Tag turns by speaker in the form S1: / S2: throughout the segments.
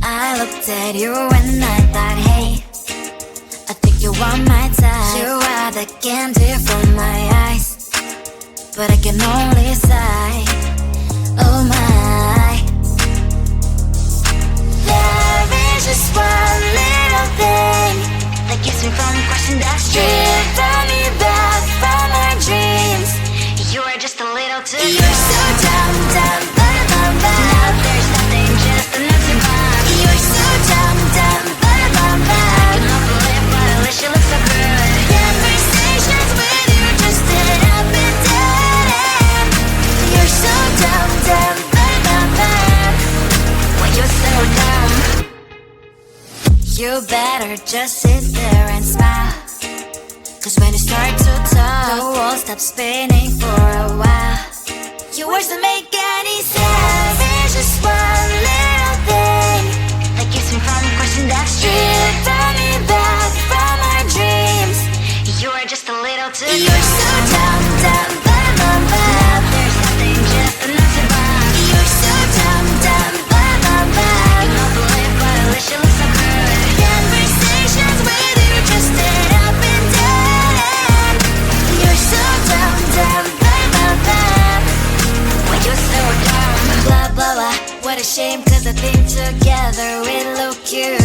S1: I looked at you and I thought, hey, I think you are my type. You are the candy from my eyes, but I can only sigh, oh my. There is just one little thing that keeps me from crossing that street. Drive me back from my dreams. You are just a little too close. You're so dumb, dumb, bum, bum. Now there's nothing, just enough to bomb. You're so dumb, dumb, bum, bum. I can offer it, but at least you look so good. Conversations with you just end up in dead end. You're so dumb, dumb, bum, bum. When you're so dumb, you better just sit there and smile. Cause when you start to talk, the world stops spinning for a while. Your words don't make any sense. There's just one little thing that keeps me from crossing that street. Draw me back from our dreams. You are just a little too close. You're so dumb, dumb, bum, bum, bum. There's nothing, just enough to bomb. You're so dumb, dumb, bum, bum, bum. You know the life, but at least you look so good. Conversations with you just end up in dead end. You're so dumb, dumb, bum, bum, bum. When you're so dumb, blah, blah, blah. What a shame, cause I think together we look cute.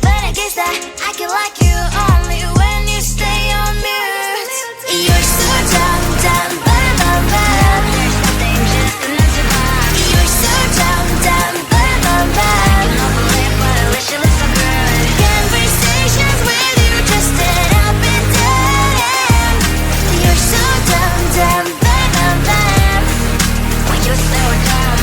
S1: But I guess that I can like you only when you stay on mute. You're so dumb, dumb, bum, bum, bum. There's nothing, just enough to bomb. You're so dumb, dumb, bum, bum, bum. You know the life, but at least you look so good. Conversations with you just end up in dead end. You're so dumb, dumb, bum, bum, bum. When you're so dumb.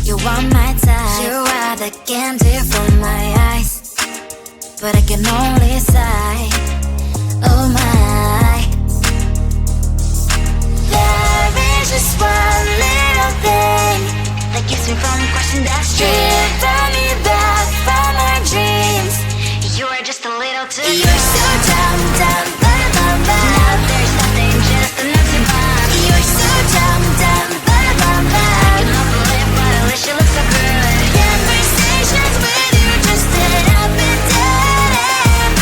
S1: You are my type. You are the candy from my eyes, but I can only sigh. Oh my. There is just one little thing that keeps me from crossing that street. Turn me back from my dreams. You are just a little too good. You're so dumb, dumb, bum, bum, bum. Now there's nothing, just an empty bomb. You're so dumb, dumb, bum, bum, bum. I cannot believe, but at least you look so good. Conversations with you just end up in dead end.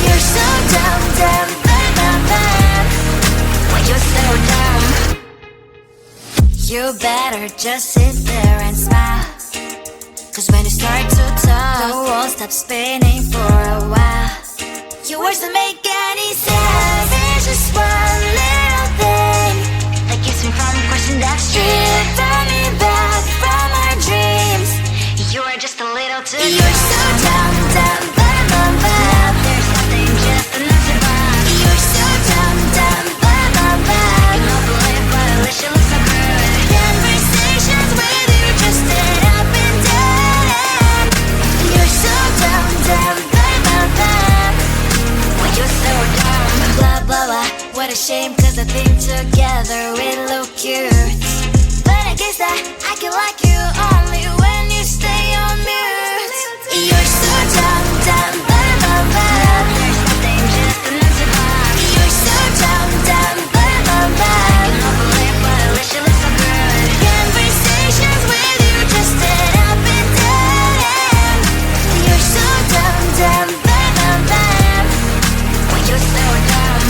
S1: You're so dumb, dumb, bum, bum, bum. Why you're so dumb? You better just sit there and smile, 'cause when you start to talk, the world stops spinning for a while. Your words don't make any sense. There's just one little thing that keeps me from crossing that street. Turn me back from our dreams. You are just a little too good. You're so dumb, dumb, bum, bum, bum. There's nothing, just an empty bomb. You're so dumb, dumb, bum, bum, bum. I cannot believe, but at least you look so good. Conversations with you just end up in dead end. You're so dumb, dumb, bum, bum, bum. Why you're so dumb? Blah, blah, blah. What a shame, 'cause I think together we look cute. But I guess that I can like you only when you stay on mute. You're so dumb, dumb, bum, bum, bum. There's nothing, just an empty bomb. You're so dumb, dumb, bum, bum, bum. I cannot believe, but at least you look so good. Conversations with you just end up in dead end. You're so dumb, dumb, bum, bum, bum. Why you're so dumb?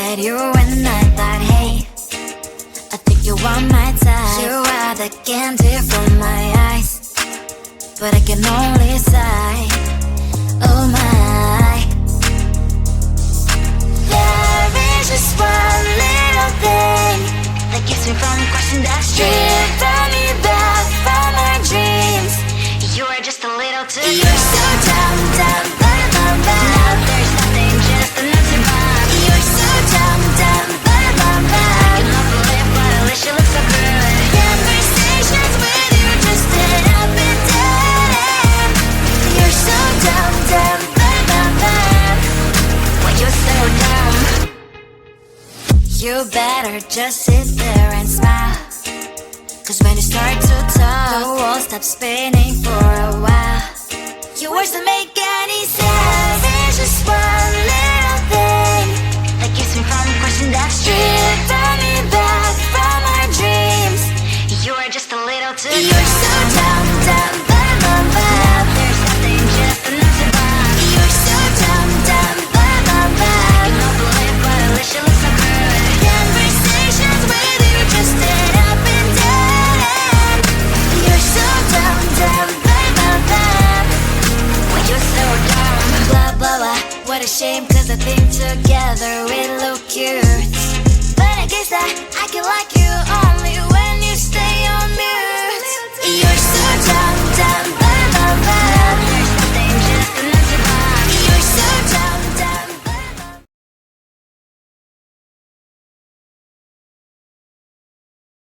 S1: met you and I thought, hey, I think you are my type. You are the candy from my eyes, but I can only sigh, oh my. There is just one little thing that keeps me from crossing that street. Driven me back from my dreams. You are just a little too good. You're so dumb, dumb, bum, bum, bum. Now there's nothing, just enough to run. You're so dumb, dumb, bum, bum, bum. You love to live, but at least you look so good. Conversations with you just dead up and dead. You're so dumb, dumb, bum, bum, bum. Why you so dumb? You better just sit there and smile, 'cause when you start to talk, the world stops spinning for a while. Your words don't make any sense. There's just one little thing that keeps me from crossing that street. Turn me back from my dreams. You are just a little too good. You're so dumb, dumb, bum, bum, bum. There's nothing, just enough to bum. You're so dumb, dumb, bum, bum, bum. You know the live, but at least you look so good. Conversations with you just dead up and dead. You're so dumb, dumb, bum, bum, bum. Why you so dumb? Blah, blah, blah. What a shame, 'cause I think together we look cute. But I guess that I can like